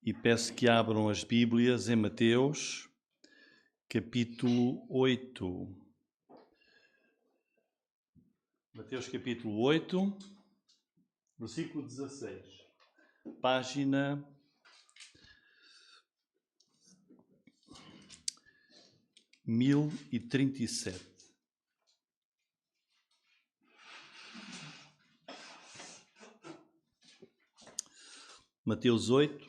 E peço que abram as Bíblias em Mateus, capítulo 8. Mateus, capítulo 8, versículo 16. Página 1037. Mateus 8.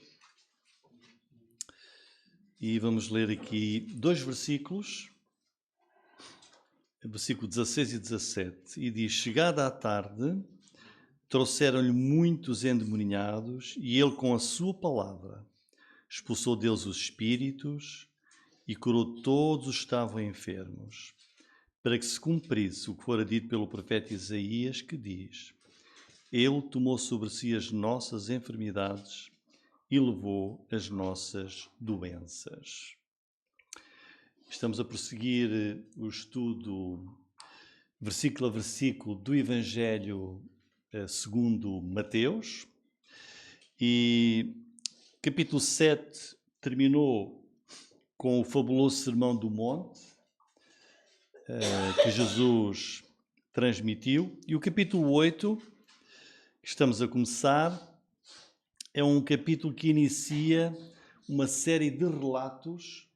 E vamos ler aqui dois versículos, versículo 16 e 17. E diz: chegada à tarde, trouxeram-lhe muitos endemoniados, e ele, com a sua palavra, expulsou deles os espíritos e curou todos os que estavam enfermos, para que se cumprisse o que fora dito pelo profeta Isaías, que diz: ele tomou sobre si as nossas enfermidades e levou as nossas doenças. Estamos a prosseguir o estudo, versículo a versículo, do Evangelho segundo Mateus. E capítulo 7 terminou com o fabuloso Sermão do Monte, que Jesus transmitiu. E o capítulo 8, que estamos a começar, é um capítulo que inicia uma série de relatos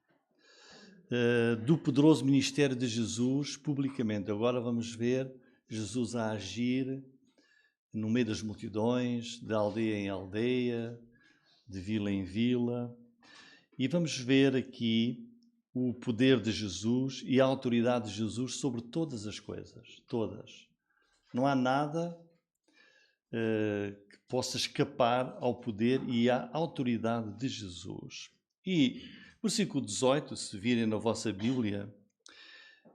do poderoso ministério de Jesus publicamente. Agora vamos ver Jesus a agir no meio das multidões, de aldeia em aldeia, de vila em vila. E vamos ver aqui o poder de Jesus e a autoridade de Jesus sobre todas as coisas, todas. Não há nada que possa escapar ao poder e à autoridade de Jesus. E versículo 18, se virem na vossa Bíblia,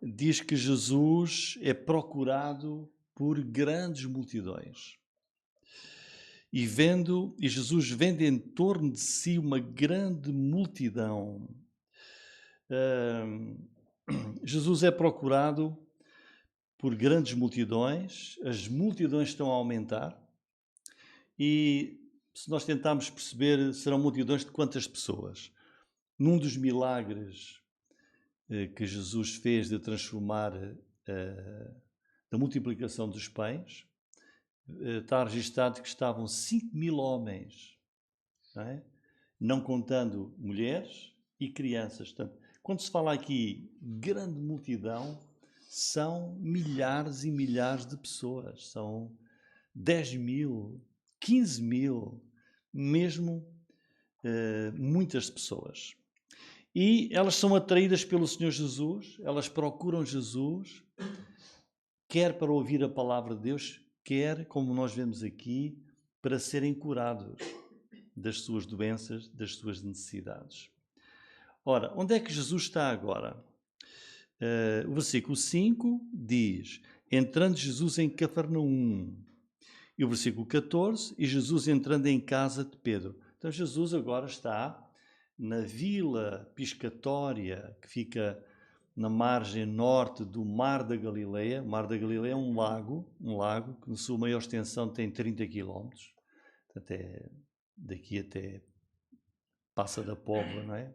diz que Jesus é procurado por grandes multidões. E Jesus vendo em torno de si uma grande multidão. Jesus é procurado por grandes multidões, as multidões estão a aumentar, e se nós tentarmos perceber, serão multidões de quantas pessoas? Num dos milagres que Jesus fez de transformar da multiplicação dos pães, está registado que estavam 5.000 homens, não contando mulheres e crianças. Portanto, quando se fala aqui grande multidão, são milhares e milhares de pessoas, são 10.000, 15.000, mesmo muitas pessoas. E elas são atraídas pelo Senhor Jesus, elas procuram Jesus, quer para ouvir a palavra de Deus, quer, como nós vemos aqui, para serem curados das suas doenças, das suas necessidades. Ora, onde é que Jesus está agora? O versículo 5 diz: entrando Jesus em Cafarnaum. E o versículo 14, e Jesus entrando em casa de Pedro. Então Jesus agora está na vila piscatória que fica na margem norte do Mar da Galileia. O Mar da Galileia é um lago que na sua maior extensão tem 30 km. Daqui até Passa da Póvoa, não é?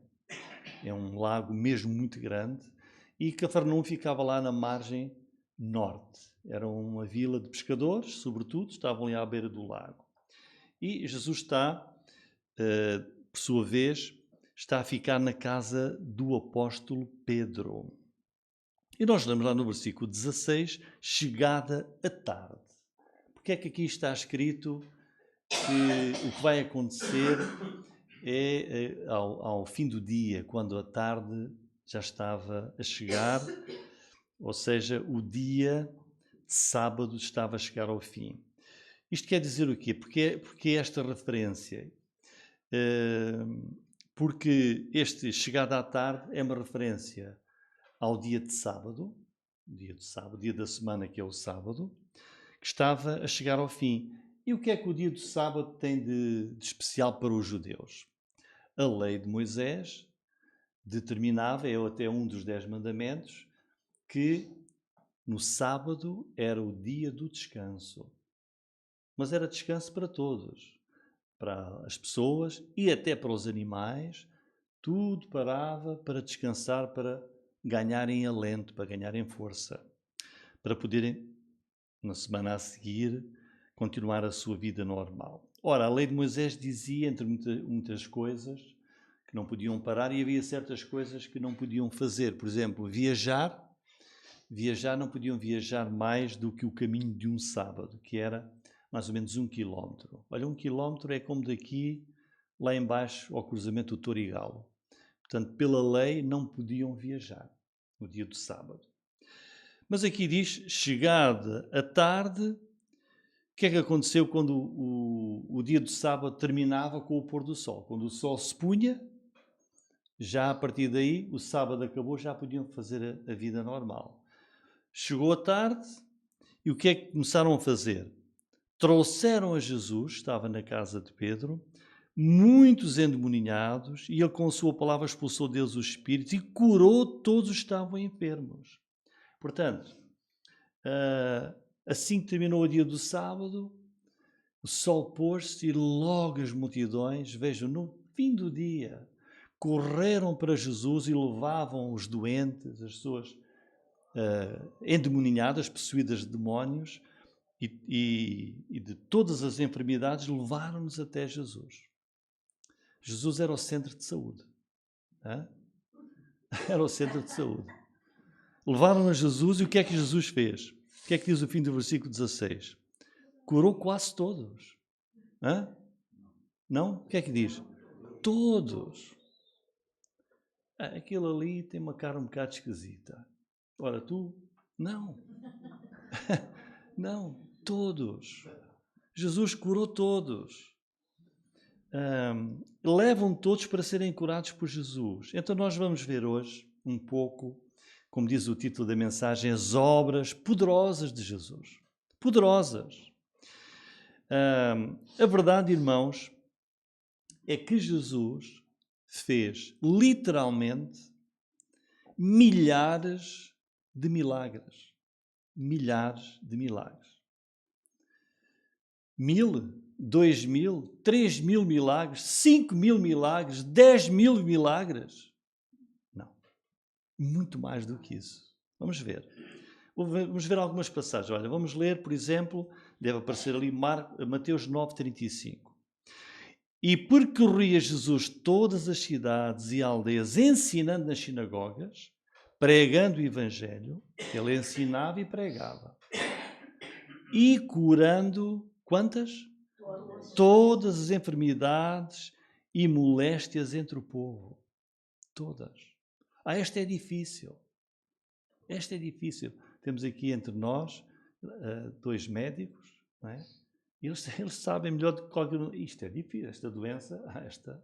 É um lago mesmo muito grande. E Cafarnaum ficava lá na margem norte. Era uma vila de pescadores, sobretudo, estavam ali à beira do lago. E Jesus está, por sua vez, está a ficar na casa do apóstolo Pedro. E nós lemos lá no versículo 16, chegada a tarde. Porque é que aqui está escrito que o que vai acontecer é ao fim do dia, quando a tarde já estava a chegar, ou seja, o dia de sábado estava a chegar ao fim. Isto quer dizer o quê? Porque esta referência? Porque este chegada à tarde é uma referência ao dia de sábado, dia da semana que é o sábado, que estava a chegar ao fim. E o que é que o dia do sábado tem de especial para os judeus? A lei de Moisés determinava, é até um dos 10 mandamentos, que no sábado era o dia do descanso. Mas era descanso para todos. para as pessoas e até para os animais, tudo parava para descansar, para ganharem alento, para ganharem força, para poderem, na semana a seguir, continuar a sua vida normal. Ora, a lei de Moisés dizia, entre muitas coisas, que não podiam parar, e havia certas coisas que não podiam fazer. Por exemplo, viajar, não podiam viajar mais do que o caminho de um sábado, que era mais ou menos 1 quilómetro. Olha, 1 quilómetro é como daqui, lá embaixo, ao cruzamento do Torigalo. Portanto, pela lei, não podiam viajar no dia do sábado. Mas aqui diz, chegada a tarde, o que é que aconteceu quando o dia do sábado terminava com o pôr do sol? Quando o sol se punha, já a partir daí, o sábado acabou, já podiam fazer a vida normal. Chegou a tarde, e o que é que começaram a fazer? Trouxeram a Jesus, estava na casa de Pedro, muitos endemoninhados, e ele com a sua palavra expulsou deles os espíritos e curou todos os que estavam enfermos. Portanto, assim que terminou o dia do sábado, o sol pôs-se e logo as multidões, vejam, no fim do dia, correram para Jesus e levavam os doentes, as pessoas endemoninhadas, possuídas de demónios, e de todas as enfermidades, levaram-nos até Jesus. Jesus era o centro de saúde. Era o centro de saúde. Levaram a Jesus e o que é que Jesus fez? O que é que diz o fim do versículo 16? Curou quase todos. Não? O que é que diz? Todos. Aquilo ali tem uma cara um bocado esquisita. Ora, tu? Não. Não, todos. Jesus curou todos. Levam todos para serem curados por Jesus. Então nós vamos ver hoje um pouco, como diz o título da mensagem, as obras poderosas de Jesus. Poderosas. A verdade, irmãos, é que Jesus fez literalmente milhares de milagres. Milhares de milagres. 1.000, 2.000, 3.000 milagres, 5.000 milagres, 10.000 milagres? Não. Muito mais do que isso. Vamos ver. Vamos ver algumas passagens. Olha, vamos ler, por exemplo, deve aparecer ali Mateus 9:35. E percorria Jesus todas as cidades e aldeias, ensinando nas sinagogas, pregando o Evangelho. Ele ensinava e pregava. E curando, quantas? Todas as enfermidades e moléstias entre o povo. Todas. Esta é difícil. Esta é difícil. Temos aqui entre nós 2 médicos, não é? Eles sabem melhor do que qualquer um. Isto é difícil, esta doença, esta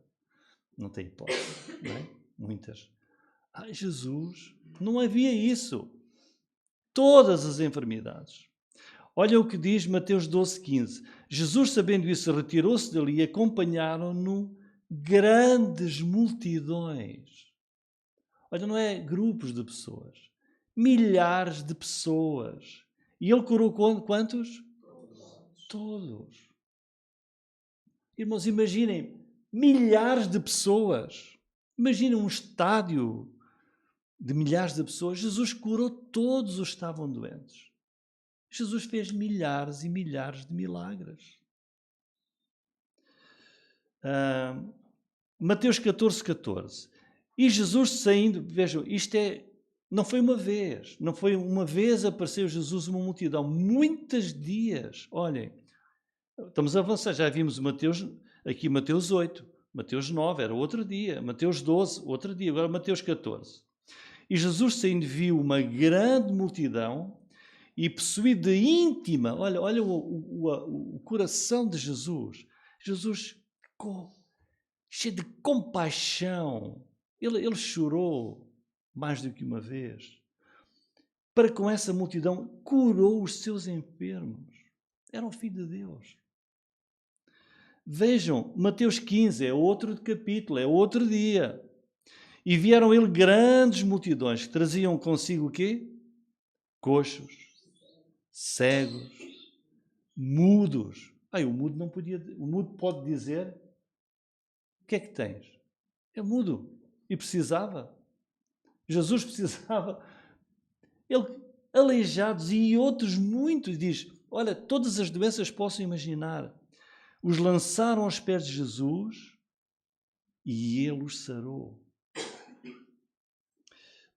não tem hipótese, não é? Muitas. Jesus, não havia isso. Todas as enfermidades. Olha o que diz Mateus 12:15. Jesus, sabendo isso, retirou-se dali e acompanharam-no grandes multidões. Olha, não é grupos de pessoas. Milhares de pessoas. E ele curou quantos? Todos. Irmãos, imaginem milhares de pessoas. Imaginem um estádio de milhares de pessoas. Jesus curou todos os que estavam doentes. Jesus fez milhares e milhares de milagres. Mateus 14:14. E Jesus saindo, vejam, não foi uma vez apareceu Jesus uma multidão, muitos dias. Olhem, estamos a avançar, já vimos Mateus 8, Mateus 9, era outro dia, Mateus 12, outro dia, agora Mateus 14. E Jesus saindo viu uma grande multidão e possuído de íntima, olha o coração de Jesus. Jesus ficou cheio de compaixão. Ele chorou mais do que uma vez. Para com essa multidão, curou os seus enfermos. Era o Filho de Deus. Vejam, Mateus 15 é outro capítulo, é outro dia. E vieram ele grandes multidões que traziam consigo o quê? Coxos, cegos, mudos, O mudo não podia. O mudo pode dizer: o que é que tens? É mudo. E precisava. Jesus precisava. Ele, aleijados e outros muitos, diz: olha, todas as doenças possam imaginar. Os lançaram aos pés de Jesus e ele os sarou.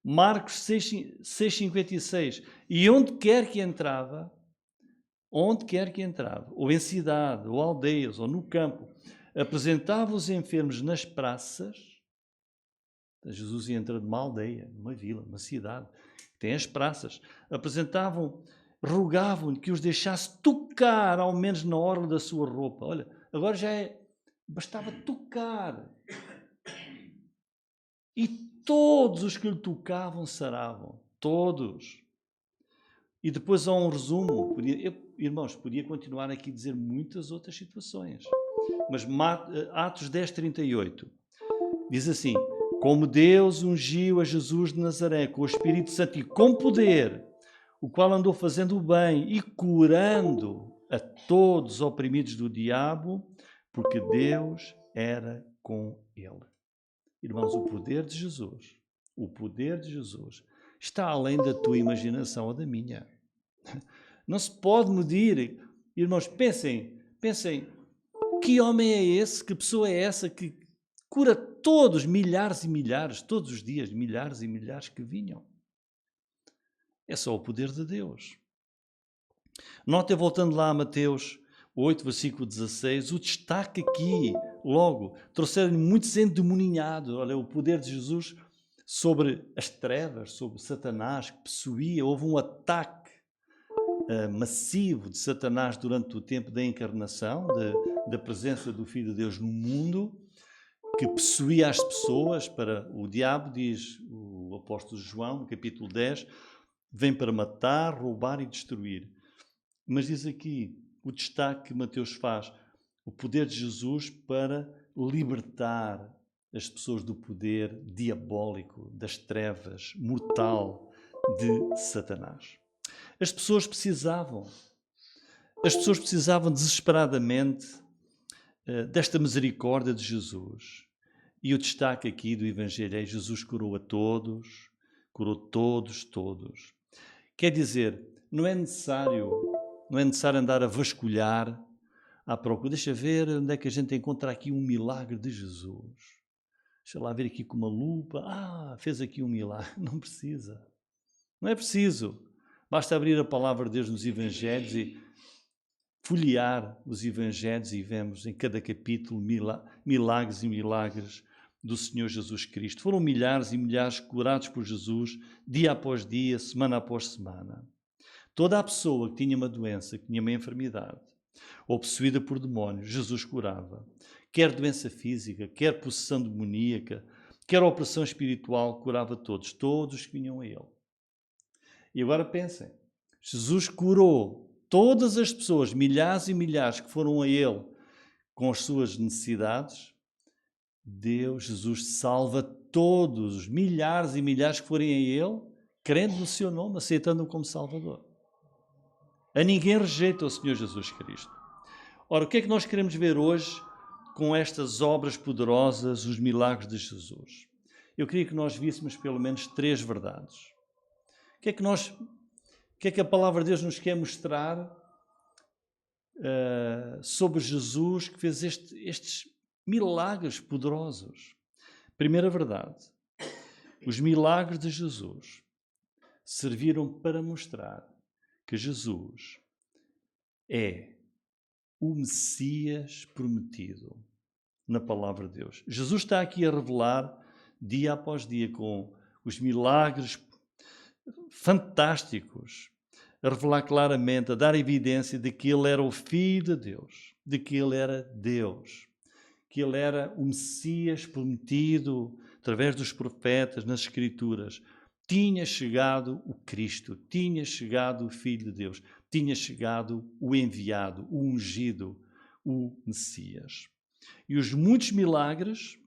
Marcos 6,56. E onde quer que entrava, ou em cidade, ou aldeias, ou no campo, apresentava os enfermos nas praças. Jesus entra numa aldeia, numa vila, numa cidade, tem as praças. Rogavam-lhe que os deixasse tocar, ao menos na orla da sua roupa. Olha, agora bastava tocar. E todos os que lhe tocavam saravam. Todos. E depois há um resumo. Irmãos, podia continuar aqui a dizer muitas outras situações. Mas Atos 10:38 diz assim: como Deus ungiu a Jesus de Nazaré com o Espírito Santo e com poder, o qual andou fazendo o bem e curando a todos os oprimidos do diabo, porque Deus era com ele. Irmãos, o poder de Jesus está além da tua imaginação ou da minha. Não se pode medir. Irmãos, pensem, que homem é esse, que pessoa é essa que cura todos, milhares e milhares, todos os dias, milhares e milhares que vinham. É só o poder de Deus. Notem, voltando lá a Mateus 8, versículo 16, o destaque aqui, logo, trouxeram muitos endemoninhados. Olha, o poder de Jesus sobre as trevas, sobre Satanás, que possuía. Houve um ataque massivo de Satanás durante o tempo da encarnação, da presença do Filho de Deus no mundo, que possuía as pessoas. Para o diabo, diz o apóstolo João, no capítulo 10, vem para matar, roubar e destruir. Mas diz aqui o destaque que Mateus faz: o poder de Jesus para libertar as pessoas do poder diabólico, das trevas, mortal de Satanás. As pessoas precisavam desesperadamente desta misericórdia de Jesus. E o destaque aqui do Evangelho é: Jesus curou a todos, curou todos. Quer dizer, não é necessário andar a vasculhar à procura. Deixa ver onde é que a gente encontra aqui um milagre de Jesus. Deixa lá ver aqui com uma lupa. Fez aqui um milagre. Não precisa. Não é preciso. Basta abrir a palavra de Deus nos Evangelhos e folhear os Evangelhos e vemos em cada capítulo milagres e milagres do Senhor Jesus Cristo. Foram milhares e milhares curados por Jesus, dia após dia, semana após semana. Toda a pessoa que tinha uma doença, que tinha uma enfermidade, ou possuída por demónios, Jesus curava. Quer doença física, quer possessão demoníaca, quer operação espiritual, curava todos que vinham a Ele. E agora pensem, Jesus curou todas as pessoas, milhares e milhares que foram a Ele com as suas necessidades. Jesus salva todos os milhares e milhares que forem a Ele, crendo no seu nome, aceitando-o como Salvador. A ninguém rejeita o Senhor Jesus Cristo. Ora, o que é que nós queremos ver hoje com estas obras poderosas, os milagres de Jesus? Eu queria que nós víssemos pelo menos 3 verdades. O que é que a palavra de Deus nos quer mostrar sobre Jesus, que fez estes milagres poderosos? Primeira verdade: os milagres de Jesus serviram para mostrar que Jesus é o Messias prometido na palavra de Deus. Jesus está aqui a revelar dia após dia com os milagres fantásticos, a revelar claramente, a dar evidência de que Ele era o Filho de Deus, de que Ele era Deus, que Ele era o Messias prometido através dos profetas, nas Escrituras. Tinha chegado o Cristo, tinha chegado o Filho de Deus, tinha chegado o enviado, o ungido, o Messias. E os muitos milagres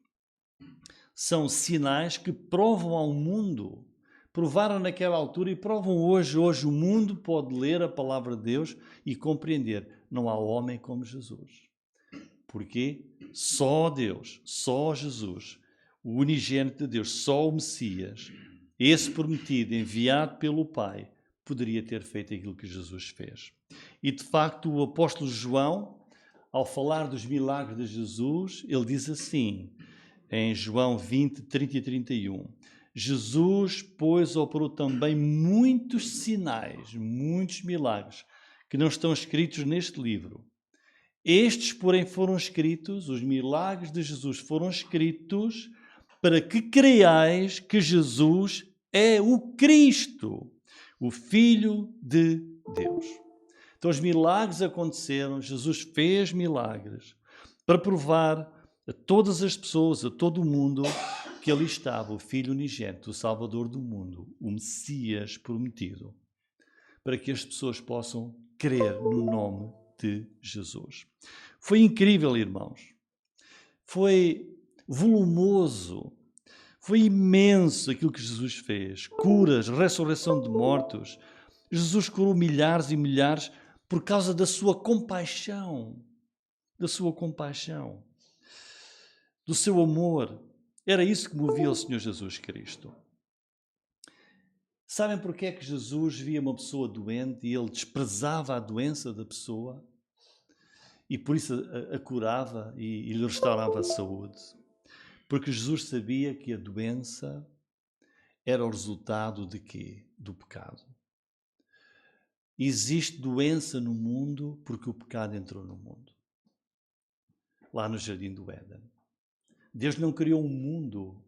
são sinais que provam ao mundo, provaram naquela altura e provam hoje. Hoje o mundo pode ler a palavra de Deus e compreender. não há homem como Jesus. Porquê? Só Deus, só Jesus, o unigênito de Deus, só o Messias, esse prometido, enviado pelo Pai, poderia ter feito aquilo que Jesus fez. E de facto o apóstolo João, ao falar dos milagres de Jesus, ele diz assim, em João 20, 30 e 31, Jesus, pois, operou também muitos sinais, muitos milagres, que não estão escritos neste livro. Estes, porém, foram escritos, os milagres de Jesus foram escritos para que creiais que Jesus é o Cristo, o Filho de Deus. Então os milagres aconteceram, Jesus fez milagres para provar a todas as pessoas, a todo o mundo, que ali estava o Filho unigênito, o Salvador do mundo, o Messias prometido, para que as pessoas possam crer no nome de Jesus. Foi incrível, irmãos. Foi volumoso. Foi imenso aquilo que Jesus fez. Curas, ressurreição de mortos. Jesus curou milhares e milhares por causa da sua compaixão. Da sua compaixão. Do seu amor. Era isso que movia o Senhor Jesus Cristo. Sabem porquê é que Jesus via uma pessoa doente e ele desprezava a doença da pessoa? E por isso a curava e lhe restaurava a saúde? Porque Jesus sabia que a doença era o resultado de quê? Do pecado. Existe doença no mundo porque o pecado entrou no mundo. Lá no Jardim do Éden. Deus não criou um mundo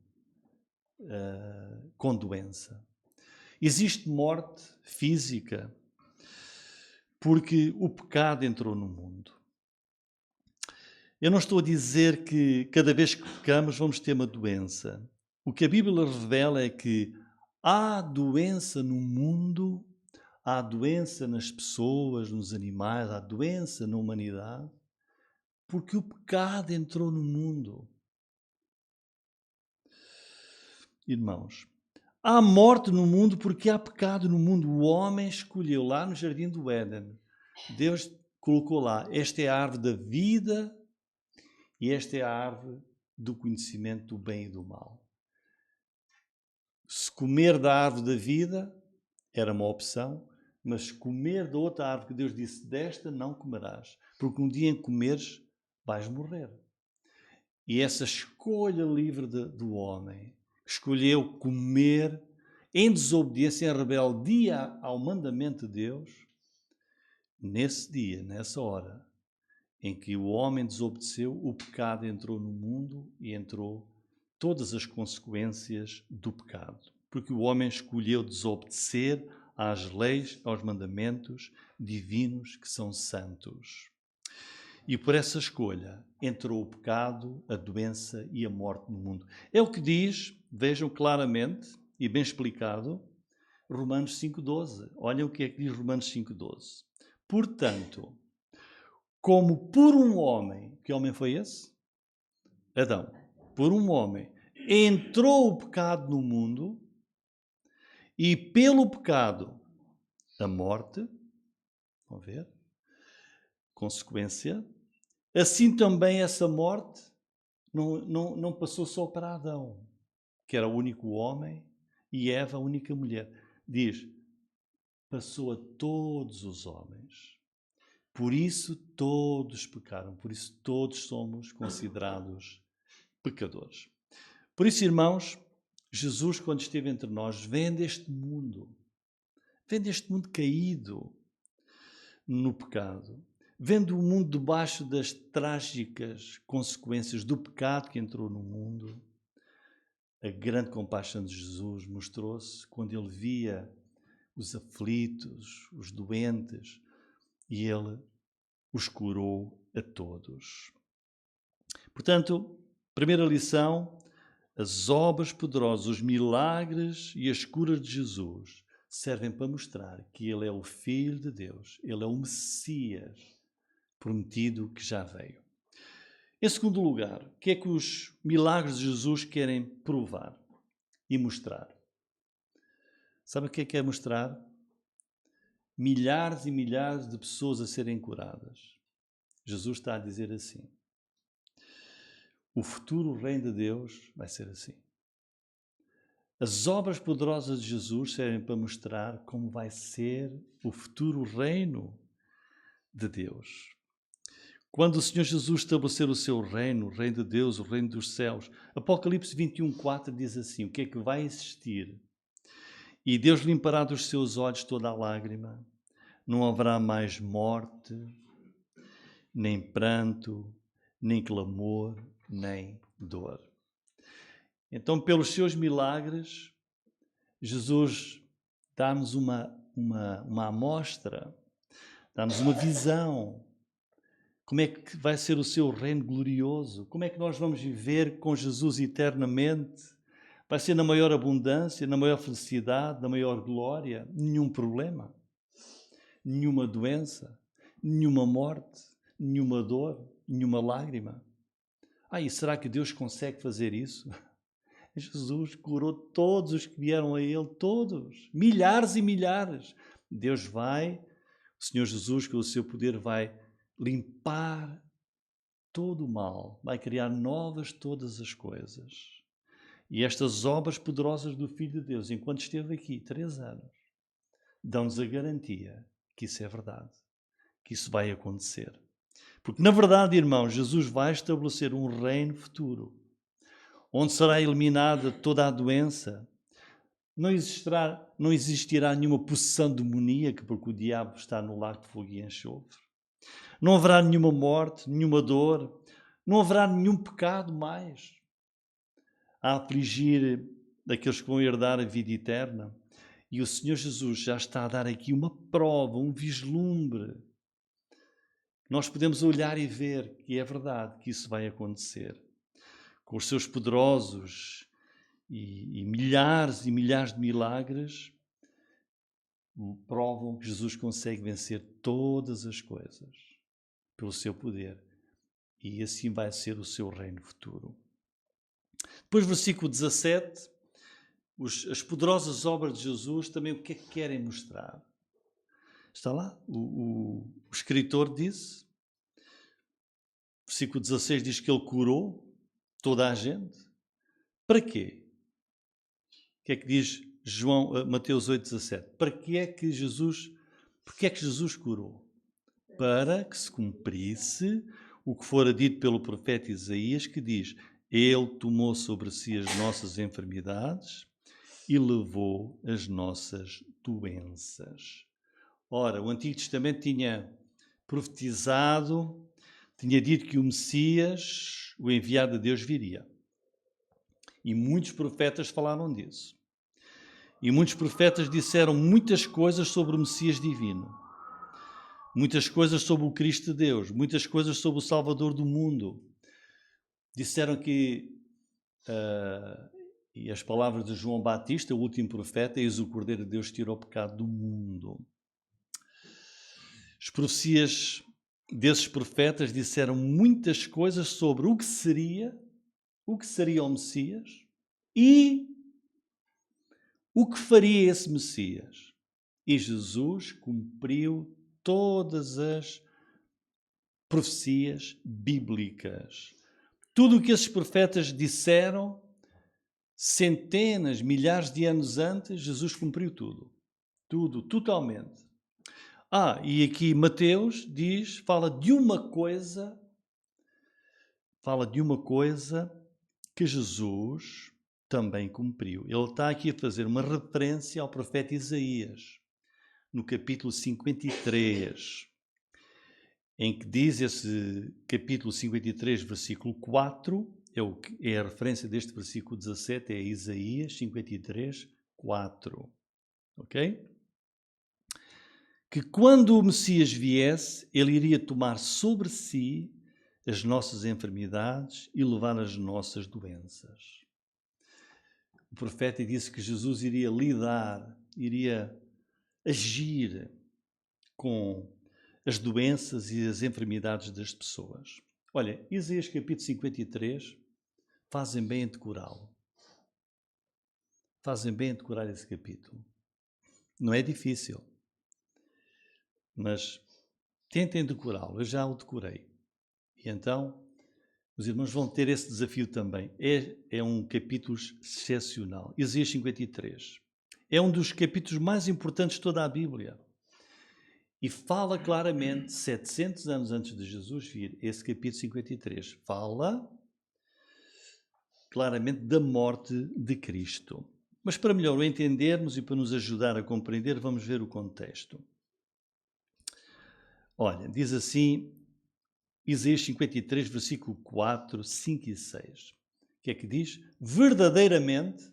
com doença. Existe morte física porque o pecado entrou no mundo. Eu não estou a dizer que cada vez que pecamos vamos ter uma doença. O que a Bíblia revela é que há doença no mundo, há doença nas pessoas, nos animais, há doença na humanidade, porque o pecado entrou no mundo. Irmãos, há morte no mundo porque há pecado no mundo. O homem escolheu lá no Jardim do Éden. Deus colocou lá, esta é a árvore da vida e esta é a árvore do conhecimento do bem e do mal. Se comer da árvore da vida era uma opção, mas comer da outra árvore que Deus disse, desta não comerás, porque um dia em comeres vais morrer. E essa escolha livre do homem, escolheu comer em desobediência, em rebeldia ao mandamento de Deus, nesse dia, nessa hora, em que o homem desobedeceu, o pecado entrou no mundo e entrou todas as consequências do pecado. Porque o homem escolheu desobedecer às leis, aos mandamentos divinos que são santos. E por essa escolha entrou o pecado, a doença e a morte no mundo. É o que diz, vejam claramente e bem explicado, Romanos 5,12. Olhem o que é que diz Romanos 5,12. Portanto, como por um homem, que homem foi esse? Adão. Por um homem entrou o pecado no mundo e pelo pecado a morte, vão ver, consequência, assim também essa morte não passou só para Adão, que era o único homem, e Eva, a única mulher. Diz, passou a todos os homens. Por isso todos pecaram, por isso todos somos considerados pecadores. Por isso, irmãos, Jesus, quando esteve entre nós, vem deste mundo caído no pecado, vendo o mundo debaixo das trágicas consequências do pecado que entrou no mundo. A grande compaixão de Jesus mostrou-se quando ele via os aflitos, os doentes, e ele os curou a todos. Portanto, primeira lição, as obras poderosas, os milagres e as curas de Jesus servem para mostrar que ele é o Filho de Deus, ele é o Messias prometido que já veio. Em segundo lugar, o que é que os milagres de Jesus querem provar e mostrar? Sabe o que é mostrar? milhares e milhares de pessoas a serem curadas. Jesus está a dizer assim: o futuro reino de Deus vai ser assim. As obras poderosas de Jesus servem para mostrar como vai ser o futuro reino de Deus. Quando o Senhor Jesus estabelecer o seu reino, o reino de Deus, o reino dos céus, Apocalipse 21:4 diz assim: o que é que vai existir? E Deus limpará dos seus olhos toda a lágrima, não haverá mais morte, nem pranto, nem clamor, nem dor. Então, pelos seus milagres, Jesus dá-nos uma amostra, dá-nos uma visão. Como é que vai ser o seu reino glorioso? Como é que nós vamos viver com Jesus eternamente? Vai ser na maior abundância, na maior felicidade, na maior glória? Nenhum problema, nenhuma doença, nenhuma morte, nenhuma dor, nenhuma lágrima. E será que Deus consegue fazer isso? Jesus curou todos os que vieram a Ele, todos, milhares e milhares. Deus vai, o Senhor Jesus, com o seu poder, vai limpar todo o mal, vai criar novas todas as coisas. E estas obras poderosas do Filho de Deus, enquanto esteve aqui 3 anos, dão-nos a garantia que isso é verdade, que isso vai acontecer. Porque, na verdade, irmãos, Jesus vai estabelecer um reino futuro, onde será eliminada toda a doença. Não existirá nenhuma possessão demoníaca, porque o diabo está no lago de fogo e enxofre. Não haverá nenhuma morte, nenhuma dor, não haverá nenhum pecado mais a afligir daqueles que vão herdar a vida eterna. E o Senhor Jesus já está a dar aqui uma prova, um vislumbre. Nós podemos olhar e ver que é verdade que isso vai acontecer. Com os seus poderosos e milhares de milagres, provam que Jesus consegue vencer todas as coisas pelo seu poder. E assim vai ser o seu reino futuro. Depois, versículo 17, as poderosas obras de Jesus também o que é que querem mostrar? Está lá, o escritor disse, versículo 16 diz que ele curou toda a gente. Para quê? O que é que diz Mateus 8,17? Porque é que Jesus curou? Para que se cumprisse o que fora dito pelo profeta Isaías, que diz: Ele tomou sobre si as nossas enfermidades e levou as nossas doenças. Ora, o Antigo Testamento tinha profetizado, tinha dito que o Messias, o enviado de Deus, viria. E muitos profetas falaram disso. E muitos profetas disseram muitas coisas sobre o Messias divino. Muitas coisas sobre o Cristo de Deus. Muitas coisas sobre o Salvador do mundo. Disseram que, e as palavras de João Batista, o último profeta, eis o Cordeiro de Deus tira o pecado do mundo. As profecias desses profetas disseram muitas coisas sobre o que seria o Messias e o que faria esse Messias. E Jesus cumpriu todas as profecias bíblicas. Tudo o que esses profetas disseram, centenas, milhares de anos antes, Jesus cumpriu tudo. Tudo, totalmente. E aqui Mateus fala de uma coisa que Jesus também cumpriu. Ele está aqui a fazer uma referência ao profeta Isaías, no capítulo 53, em que diz esse capítulo 53, versículo 4, é a referência deste versículo 17, é Isaías 53, 4. Ok? Que quando o Messias viesse, ele iria tomar sobre si as nossas enfermidades e levar as nossas doenças. O profeta disse que Jesus iria iria agir com as doenças e as enfermidades das pessoas. Olha, Isaías capítulo 53, fazem bem em decorá-lo. Fazem bem em decorar esse capítulo. Não é difícil. mas tentem decorá-lo. Eu já o decorei. E então, os irmãos vão ter esse desafio também. É um capítulo excepcional. Isaías 53. É um dos capítulos mais importantes de toda a Bíblia. E fala claramente, 700 anos antes de Jesus vir, esse capítulo 53, fala claramente da morte de Cristo. Mas para melhor o entendermos e para nos ajudar a compreender, vamos ver o contexto. Olha, diz assim, Isaías 53, versículo 4, 5 e 6. O que é que diz? Verdadeiramente,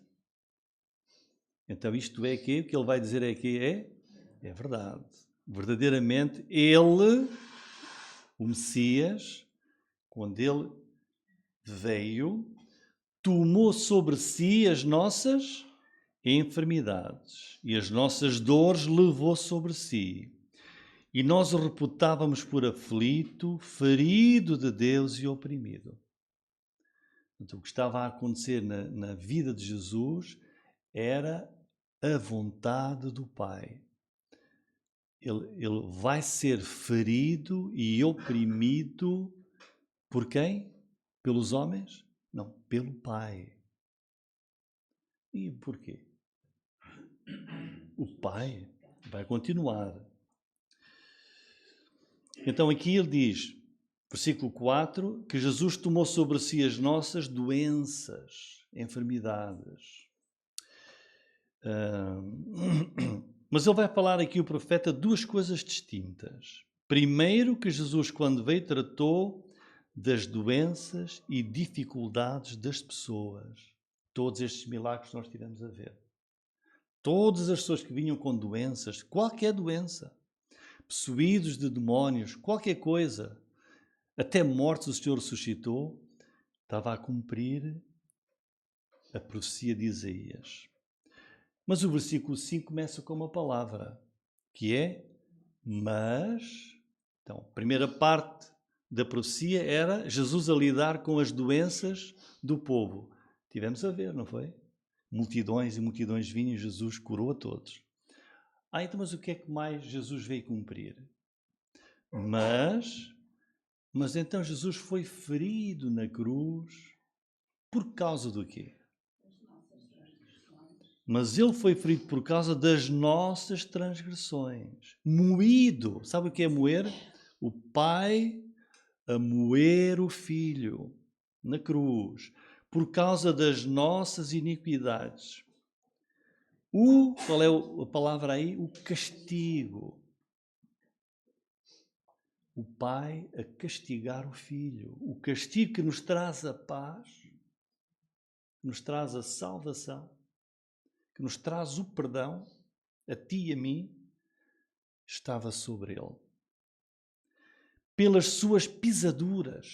então isto é que o que ele vai dizer é que é verdade. Verdadeiramente, ele, o Messias, quando ele veio, tomou sobre si as nossas enfermidades e as nossas dores levou sobre si. E nós o reputávamos por aflito, ferido de Deus e oprimido. Então, o que estava a acontecer na vida de Jesus era a vontade do Pai. Ele vai ser ferido e oprimido por quem? Pelos homens? Não, pelo Pai. E porquê? O Pai vai continuar. Então aqui ele diz, versículo 4, que Jesus tomou sobre si as nossas doenças, enfermidades. Mas ele vai falar aqui, o profeta, duas coisas distintas. Primeiro, que Jesus, quando veio, tratou das doenças e dificuldades das pessoas. Todos estes milagres que nós tivemos a ver. Todas as pessoas que vinham com doenças, qualquer doença, possuídos de demónios, qualquer coisa, até mortos o Senhor ressuscitou, estava a cumprir a profecia de Isaías. Mas o versículo 5 começa com uma palavra, que é mas. Então, a primeira parte da profecia era Jesus a lidar com as doenças do povo. Tivemos a ver, não foi? Multidões e multidões vinham e Jesus curou a todos. Então, mas o que é que mais Jesus veio cumprir? Mas então Jesus foi ferido na cruz por causa do quê? Mas ele foi ferido por causa das nossas transgressões. Moído. Sabe o que é moer? O Pai a moer o Filho na cruz. Por causa das nossas iniquidades. Qual é a palavra aí? O castigo. O Pai a castigar o Filho. O castigo que nos traz a paz, que nos traz a salvação, que nos traz o perdão, a ti e a mim, estava sobre ele. Pelas suas pisaduras,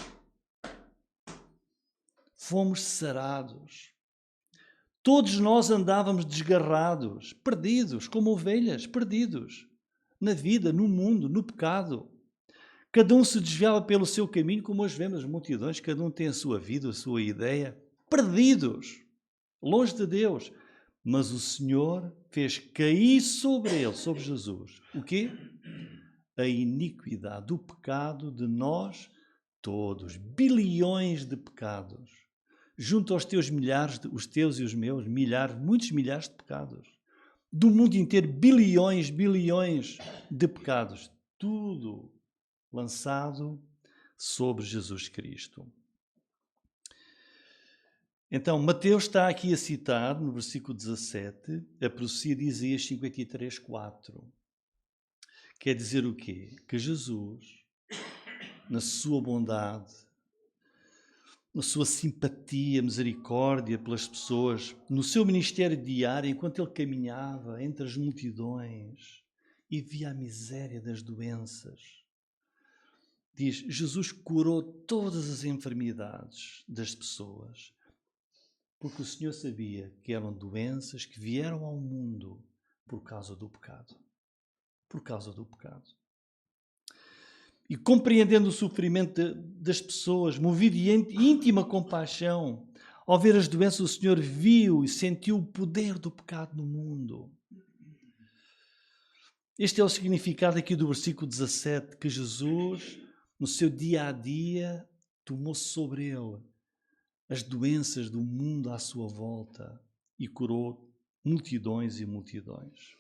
fomos sarados. Todos nós andávamos desgarrados, perdidos, como ovelhas, perdidos, na vida, no mundo, no pecado. Cada um se desviava pelo seu caminho, como hoje vemos as multidões, cada um tem a sua vida, a sua ideia, perdidos, longe de Deus. Mas o Senhor fez cair sobre ele, sobre Jesus, o quê? A iniquidade, o pecado de nós todos, bilhões de pecados. Junto aos teus milhares, os teus e os meus, milhares, muitos milhares de pecados. Do mundo inteiro, bilhões de pecados. Tudo lançado sobre Jesus Cristo. Então, Mateus está aqui a citar, no versículo 17, a profecia de Isaías 53, 4. Quer dizer o quê? Que Jesus, na sua bondade, na sua simpatia, misericórdia pelas pessoas, no seu ministério diário, enquanto ele caminhava entre as multidões e via a miséria das doenças, diz, Jesus curou todas as enfermidades das pessoas, porque o Senhor sabia que eram doenças que vieram ao mundo por causa do pecado. Por causa do pecado. E compreendendo o sofrimento das pessoas, movido de íntima compaixão, ao ver as doenças, o Senhor viu e sentiu o poder do pecado no mundo. Este é o significado aqui do versículo 17, que Jesus, no seu dia a dia, tomou sobre ele as doenças do mundo à sua volta e curou multidões e multidões.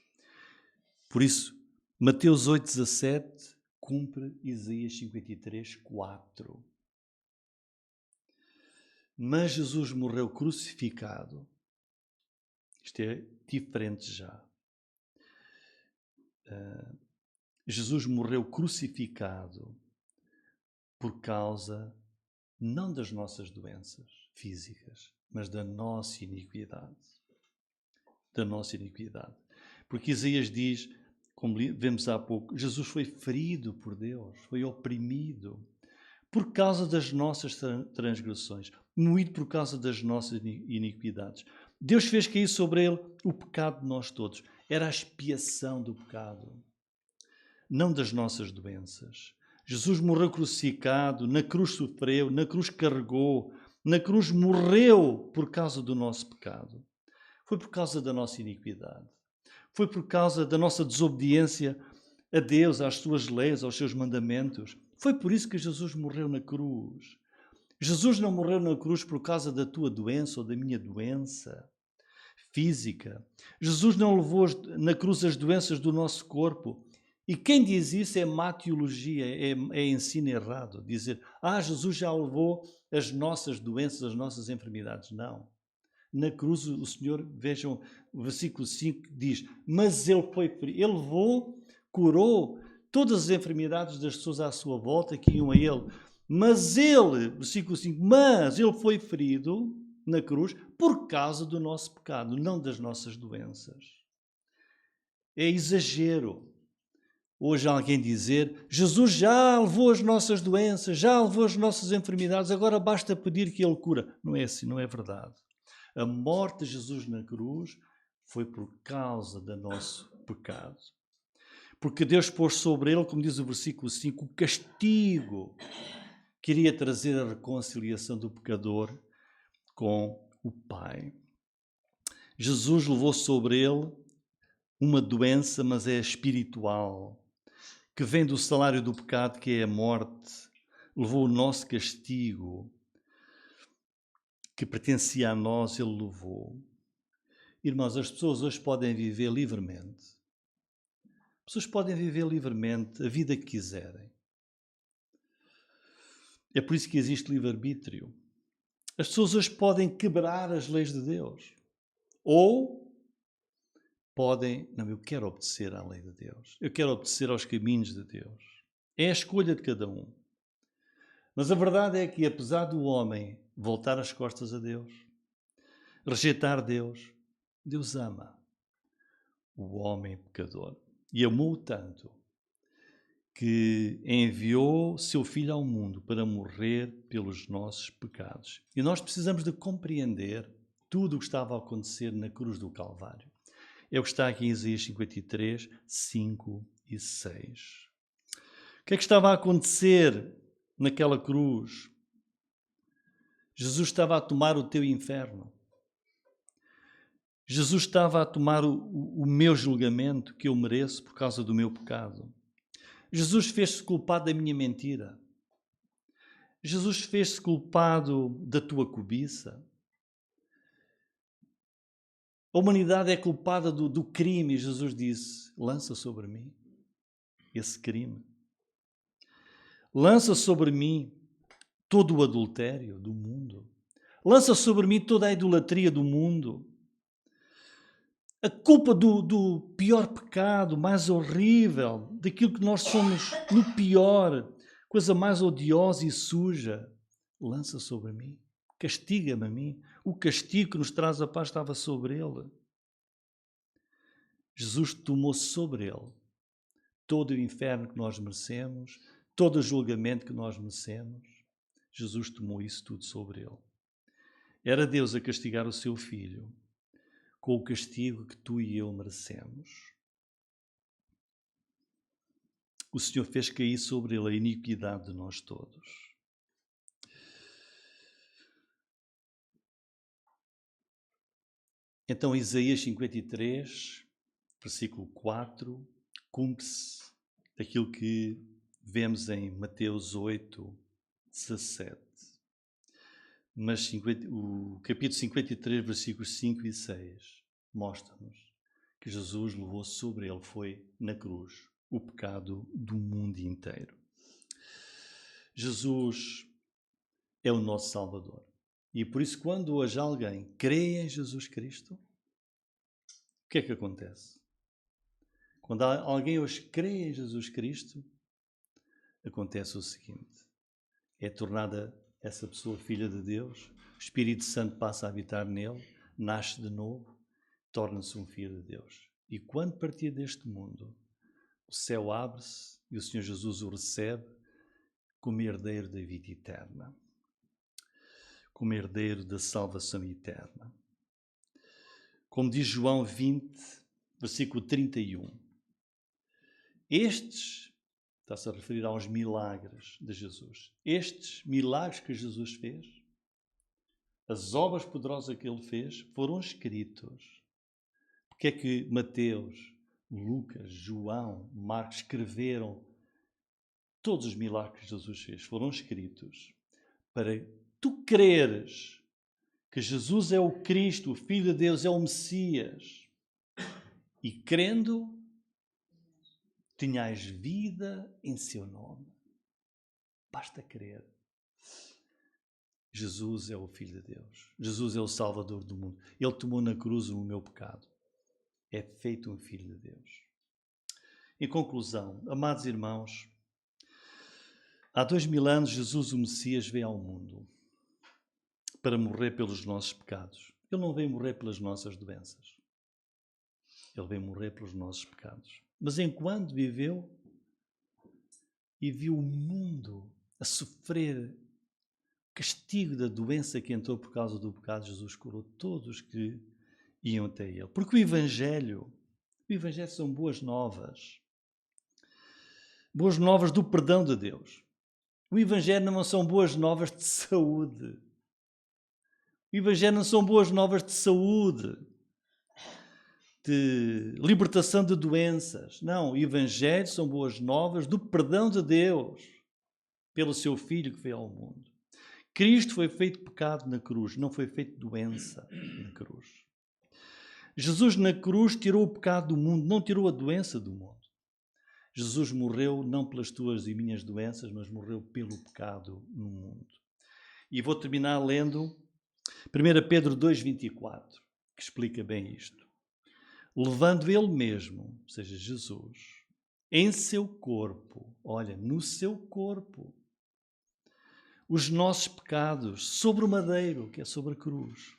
Por isso, Mateus 8,17 cumpre Isaías 53, 4. Mas Jesus morreu crucificado. Isto é diferente já. Jesus morreu crucificado por causa não das nossas doenças físicas, mas da nossa iniquidade. Da nossa iniquidade. Porque Isaías diz, como vemos há pouco, Jesus foi ferido por Deus, foi oprimido por causa das nossas transgressões, moído por causa das nossas iniquidades. Deus fez cair sobre ele o pecado de nós todos. Era a expiação do pecado, não das nossas doenças. Jesus morreu crucificado, na cruz sofreu, na cruz carregou, na cruz morreu por causa do nosso pecado. Foi por causa da nossa iniquidade. Foi por causa da nossa desobediência a Deus, às suas leis, aos seus mandamentos. Foi por isso que Jesus morreu na cruz. Jesus não morreu na cruz por causa da tua doença ou da minha doença física. Jesus não levou na cruz as doenças do nosso corpo. E quem diz isso é má teologia, é ensino errado. Dizer, Jesus já levou as nossas doenças, as nossas enfermidades. Não. Na cruz o Senhor, vejam, o versículo 5 diz, mas ele foi ferido. Ele levou, curou todas as enfermidades das pessoas à sua volta que iam a ele. Mas ele, versículo 5, mas ele foi ferido na cruz por causa do nosso pecado, não das nossas doenças. É exagero hoje alguém dizer, Jesus já levou as nossas doenças, já levou as nossas enfermidades, agora basta pedir que ele cura. Não é assim, não é verdade. A morte de Jesus na cruz foi por causa do nosso pecado. Porque Deus pôs sobre ele, como diz o versículo 5, o castigo que iria trazer a reconciliação do pecador com o Pai. Jesus levou sobre ele uma doença, mas é espiritual, que vem do salário do pecado, que é a morte. Levou o nosso castigo, que pertencia a nós, ele levou. Irmãos, as pessoas hoje podem viver livremente. As pessoas podem viver livremente a vida que quiserem. É por isso que existe livre-arbítrio. As pessoas hoje podem quebrar as leis de Deus. Ou podem, não, eu quero obedecer à lei de Deus. Eu quero obedecer aos caminhos de Deus. É a escolha de cada um. Mas a verdade é que, apesar do homem voltar as costas a Deus, rejeitar Deus, Deus ama o homem pecador. E amou tanto que enviou seu Filho ao mundo para morrer pelos nossos pecados. E nós precisamos de compreender tudo o que estava a acontecer na cruz do Calvário. É o que está aqui em Isaías 53, 5 e 6. O que é que estava a acontecer naquela cruz? Jesus estava a tomar o teu inferno. Jesus estava a tomar o meu julgamento que eu mereço por causa do meu pecado. Jesus fez-se culpado da minha mentira. Jesus fez-se culpado da tua cobiça. A humanidade é culpada do crime e Jesus disse, lança sobre mim esse crime. Lança sobre mim todo o adultério do mundo. Lança sobre mim toda a idolatria do mundo. A culpa do pior pecado, mais horrível, daquilo que nós somos no pior, coisa mais odiosa e suja, lança sobre mim. Castiga-me a mim. O castigo que nos traz a paz estava sobre ele. Jesus tomou sobre ele todo o inferno que nós merecemos, todo o julgamento que nós merecemos. Jesus tomou isso tudo sobre ele. Era Deus a castigar o seu filho com o castigo que tu e eu merecemos. O Senhor fez cair sobre ele a iniquidade de nós todos. Então, Isaías 53, versículo 4, cumpre-se aquilo que vemos em Mateus 8, 17. Mas o capítulo 53, versículos 5 e 6, mostra-nos que Jesus levou sobre ele, foi na cruz, o pecado do mundo inteiro. Jesus é o nosso Salvador. E por isso, quando hoje alguém crê em Jesus Cristo, o que é que acontece? Quando alguém hoje crê em Jesus Cristo, acontece o seguinte: é tornada essa pessoa filha de Deus, o Espírito Santo passa a habitar nele, nasce de novo, torna-se um filho de Deus. E quando partir deste mundo, o céu abre-se e o Senhor Jesus o recebe como herdeiro da vida eterna, como herdeiro da salvação eterna. Como diz João 20, versículo 31. Está-se a referir aos milagres de Jesus. Estes milagres que Jesus fez, as obras poderosas que ele fez, foram escritos. Porque é que Mateus, Lucas, João, Marcos escreveram todos os milagres que Jesus fez? Foram escritos para tu creres que Jesus é o Cristo, o Filho de Deus, é o Messias. E crendo, tenhais vida em seu nome. Basta crer. Jesus é o Filho de Deus. Jesus é o Salvador do mundo. Ele tomou na cruz o meu pecado. É feito um Filho de Deus. Em conclusão, amados irmãos, há 2000 anos Jesus, o Messias, veio ao mundo para morrer pelos nossos pecados. Ele não veio morrer pelas nossas doenças. Ele veio morrer pelos nossos pecados. Mas enquanto viveu e viu o mundo a sofrer o castigo da doença que entrou por causa do pecado, Jesus curou todos que iam até ele. Porque o Evangelho são boas novas. Boas novas do perdão de Deus. O Evangelho não são boas novas de saúde. O Evangelho não são boas novas de saúde, de libertação de doenças. Não, o Evangelho são boas novas do perdão de Deus pelo seu Filho que veio ao mundo. Cristo foi feito pecado na cruz, não foi feito doença na cruz. Jesus na cruz tirou o pecado do mundo, não tirou a doença do mundo. Jesus morreu não pelas tuas e minhas doenças, mas morreu pelo pecado no mundo. E vou terminar lendo 1 Pedro 2,24, que explica bem isto. Levando ele mesmo, ou seja, Jesus, em seu corpo, olha, no seu corpo, os nossos pecados sobre o madeiro, que é sobre a cruz,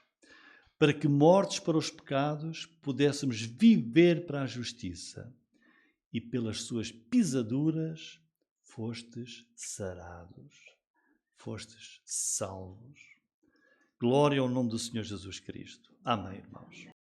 para que, mortos para os pecados, pudéssemos viver para a justiça. E pelas suas pisaduras fostes sarados, fostes salvos. Glória ao nome do Senhor Jesus Cristo. Amém, irmãos.